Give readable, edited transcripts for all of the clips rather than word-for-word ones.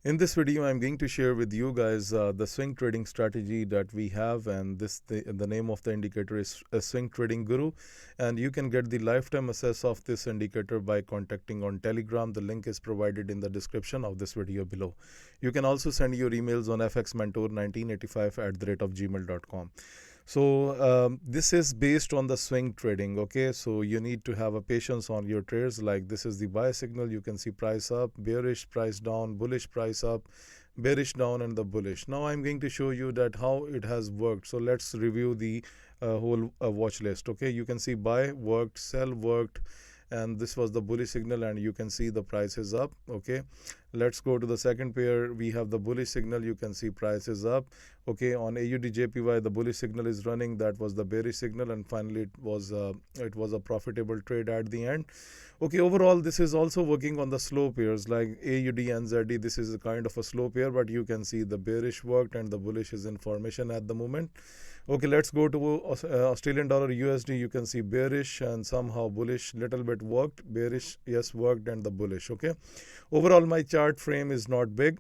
In this video, I'm going to share with you guys the swing trading strategy that we have, and the name of the indicator is a Swing Trading Guru, and you can get the lifetime access of this indicator by contacting on Telegram. The link is provided in the description of this video below. You can also send your emails on fxmentor1985@gmail.com. So this is based on the swing trading. Okay, so you need to have a patience on your trades. Like this is the buy signal. You can see price up, bearish, price down, bullish, price up, bearish down, and the bullish. Now I'm going to show you that how it has worked. So let's review the whole watch list. Okay, you can see buy worked, sell worked, and this was the bullish signal, and you can see the price is up. Okay, let's go to the second pair. We have the bullish signal. You can see price is up. Okay, on AUD JPY the bullish signal is running. That was the bearish signal, and finally it was a profitable trade at the end. Okay, overall this is also working on the slow pairs like AUD and ZD. This is a kind of a slow pair, but you can see the bearish worked and the bullish is in formation at the moment. Okay, let's go to Australian dollar USD. You can see bearish and somehow bullish, little bit worked, bearish, yes, worked, and the bullish. Okay, overall my chart frame is not big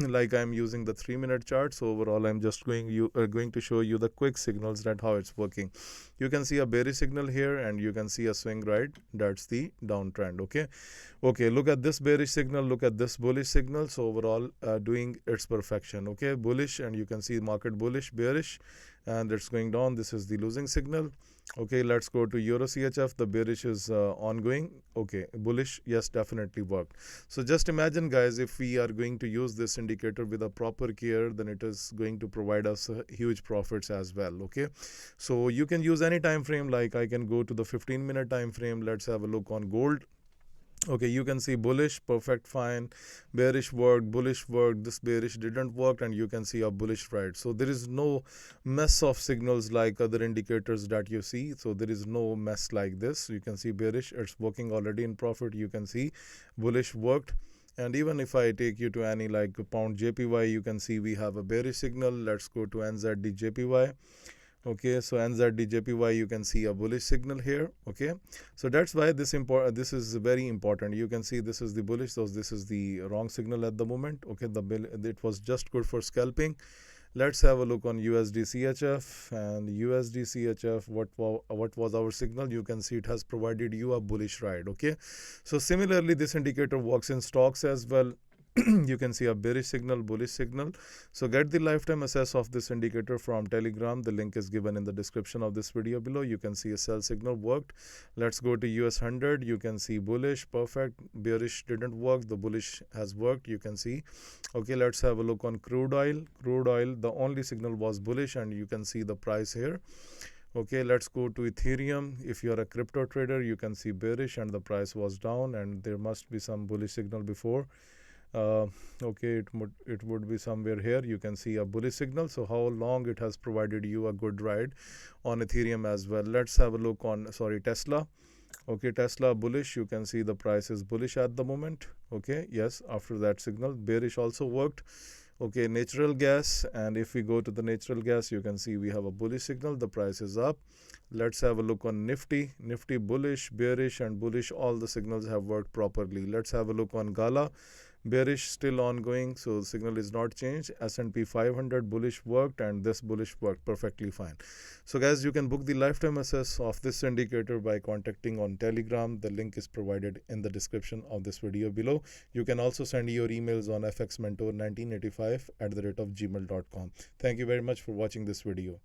like I'm using the 3-minute chart. So overall I'm just going to show you the quick signals that how it's working. You can see a bearish signal here, and you can see a swing right. That's the downtrend. Okay, look at this bearish signal, look at this bullish signal. So overall doing its perfection. Okay, bullish, and you can see market bullish, bearish, and it's going down. This is the losing signal. Okay, let's go to Euro CHF. The bearish is ongoing. Okay, bullish, yes, definitely worked. So just imagine guys, if we are going to use this indicator with a proper care, then it is going to provide us huge profits as well. Okay, so you can use any time frame. Like I can go to the 15-minute time frame. Let's have a look on gold. Okay, you can see bullish, perfect, fine, bearish worked, bullish worked, this bearish didn't work, and you can see a bullish right. So there is no mess of signals like other indicators that you see. So there is no mess like this. You can see bearish, it's working already in profit. You can see bullish worked. And even if I take you to any like pound JPY, you can see we have a bearish signal. Let's go to NZD JPY. Okay, so NZD JPY, you can see a bullish signal here. Okay, so that's why this is very important. You can see this is the bullish, so this is the wrong signal at the moment. Okay, it was just good for scalping. Let's have a look on USD CHF, and USD CHF, what was our signal? You can see it has provided you a bullish ride. Okay, so similarly this indicator works in stocks as well. You can see a bearish signal, bullish signal. So get the lifetime access of this indicator from Telegram. The link is given in the description of this video below. You can see a sell signal worked. Let's go to US 100. You can see bullish, perfect, bearish didn't work, the bullish has worked. You can see. Okay, let's have a look on crude oil. Crude oil, the only signal was bullish, and you can see the price here. Okay, let's go to Ethereum. If you're a crypto trader, you can see bearish and the price was down, and there must be some bullish signal before. Okay, it would be somewhere here. You can see a bullish signal. So how long it has provided you a good ride on Ethereum as well. Let's have a look on Tesla. Okay, Tesla bullish. You can see the price is bullish at the moment. Okay, yes, after that signal bearish also worked. Okay, natural gas, and if we go to the natural gas, you can see we have a bullish signal. The price is up. Let's have a look on Nifty. Nifty bullish, bearish, and bullish. All the signals have worked properly. Let's have a look on Gala. Bearish still ongoing, so the signal is not changed. S&P 500 bullish worked, and this bullish worked perfectly fine. So guys, you can book the lifetime access of this indicator by contacting on Telegram. The link is provided in the description of this video below. You can also send your emails on fxmentor1985@gmail.com. Thank you very much for watching this video.